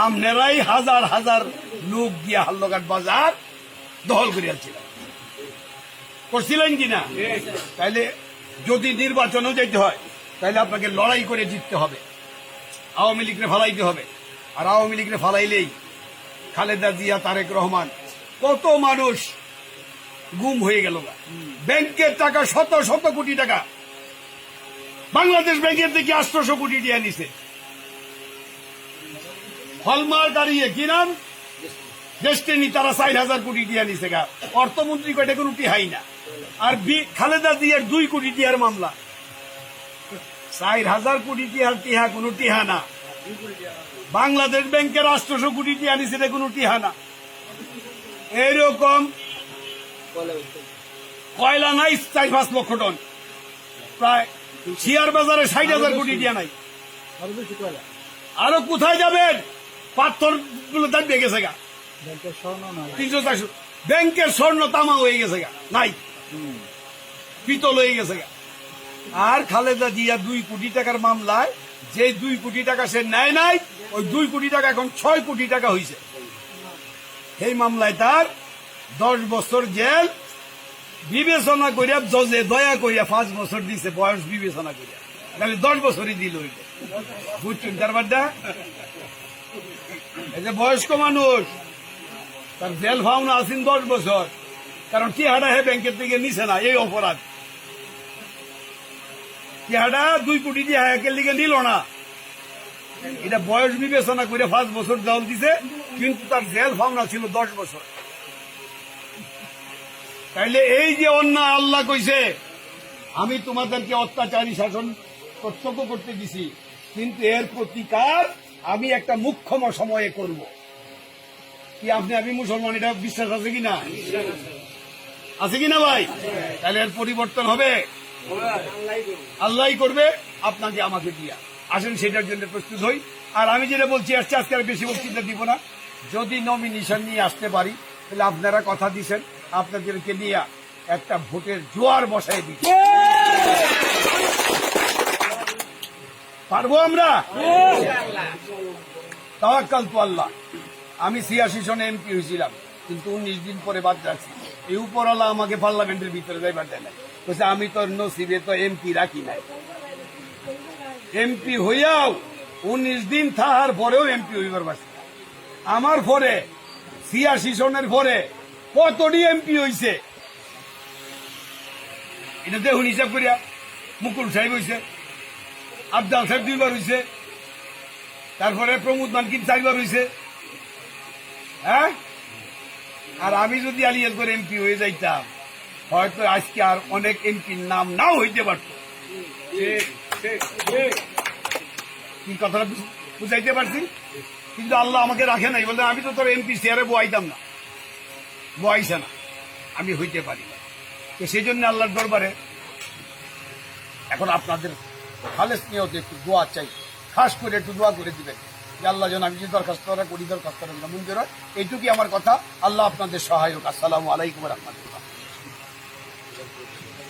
আমনেরাই হাজার হাজার লোক গিয়া হাল্লঘাট বাজার দখল করিয়াছিলেন, করছিলেন কিনা? তাইলে যদি নির্বাচনও যেতে হয় তাহলে আপনাকে লড়াই করে জিততে হবে, আওয়ামী লীগকে ফালাইতে হবে। আর আওয়ামী লীগকে ফালাইলেই খালেদা জিয়া, তারেক রহমান, কত মানুষ গুম হয়ে গেল। ব্যাংকের টাকা শত শত কোটি টাকা বাংলাদেশ ব্যাংকের থেকে 800 কোটি টাকা নিছে। হলমার্ক দাঁড়িয়ে কি নাম ডেস্টিনি, তারা 4000 কোটি টাকা নিছে গা। অর্থমন্ত্রী কয়টা কোনো টিহাই না। আর খালেদা জিয়ার 2 কোটি টাকার মামলা, 4000 কোটি টাকার টিহা কোনো টিহা না। বাংলাদেশ ব্যাংকের 800 কোটি টাকা নিছে, এটা কোনো টিহা না। এইরকম কয়লা নাই 4-5 লক্ষ টন, প্রায় শেয়ার বাজারে 60,000 কোটি টাকা নাই। আরো কোথায় যাবেন? পাথর গুলো দাম বেড়ে গেছে গা, 300-400। ব্যাংকের স্বর্ণ তামা হয়ে গেছে গা, নাই, পিতল হয়ে গেছে গা। আর খালেদা জিয়া 2 কোটি টাকার মামলায় যে 2 কোটি টাকা সে নেয় নাই, ওই 2 কোটি টাকা এখন 6 কোটি টাকা হয়েছে। এই মামলায় তার 10 বছর জেল বিবেচনা করিয়া জজে দয়া করিয়া 5 বছর দিছে, বয়স বিবেচনা করিয়া। তাহলে 10 বছরই দিল, বুঝছেন কারবারটা? এই যে বয়স্ক মানুষ, তার জেল ভাবনা আছেন 10 বছর, কারণ টিহাটা হে ব্যাংকের থেকে নিছে না, এই অপরাধ। টিহাটা 2 কোটি টাকা একের লিগে নিল না, এটা বয়স বিবেচনা করে 5 বছর জেল দিছে, কিন্তু তার জেল ভাবনা ছিল 10 বছর। তাইলে এই যে অন্যায়, আল্লাহ কইছে আমি তোমাদেরকে অত্যাচারী শাসন প্রত্যক্ষ করতে দিছি, কিন্তু এর প্রতিকার আমি একটা মুখ্যম সময়ে করব। কি আমি মুসলমান, এটা বিশ্বাস আছে কিনা? আছে কিনা ভাই? তাহলে এর পরিবর্তন হবে, আল্লাহই করবে, আপনাকে আমাকে দিয়া। আসেন সেটার জন্য প্রস্তুত হই। আর আমি যেটা বলছি, আজকে আর বেশি বক্তৃতা দিব না। যদি নমিনেশন নিয়ে আসতে পারি, তাহলে আপনারা কথা দিচ্ছেন আপনাদেরকে নিয়ে একটা ভোটের জোয়ার বসাই দিই। পারবো আমরা? তাওয়াক্কাল তু আল্লাহ। আমি 86 সনে এমপি হয়েছিলাম, কিন্তু 19 দিন পরে বাদ রাখছি। এই উপরওয়ালা আমাকে পার্লামেন্টের ভিতরে যাইবার দেয় নাই, বলছে আমি তোর নসিবে তো এমপি রাখি নাই। এমপি হইয়াও 19 দিন থাকার পরেও এমপি হইবার পারছি। আমার পরে 86 সনের পরে কতটি এমপি হয়েছে এটা দেখুন হিসাব করিয়া। মুকুল সাহেব হয়েছে, আবদাল সাহেব 2 বার হয়েছে, তারপরে প্রমোদ মানকিন 4 বার হয়েছে। হ্যাঁ, আর আমি যদি আলিয়াল করে এমপি হয়ে যাইতাম, হয়তো আজকে আর অনেক এমপির নাম নাও হইতে পারত। কি কথাটা বুঝাইতে পারছি? কিন্তু আল্লাহ আমাকে রাখে নাই, বলতে আমি তো তোর এমপি চেয়ারে বয়াইতাম না, বয়াইছে না, আমি হইতে পারি না। তো সেই জন্য আল্লাহর দরবারে এখন আপনাদের খালেস নিয়তে একটু দোয়া চাই, খাস করে একটু দোয়া করে দিবেন যে আল্লাহ যেন আমি যে দরখাস্ত করি, দরখাস্ত মঞ্জুর হয়। এইটুকুই আমার কথা। আল্লাহ আপনাদের সহায়ক। আসসালামু আলাইকুম ওয়া রাহমাতুল্লাহ।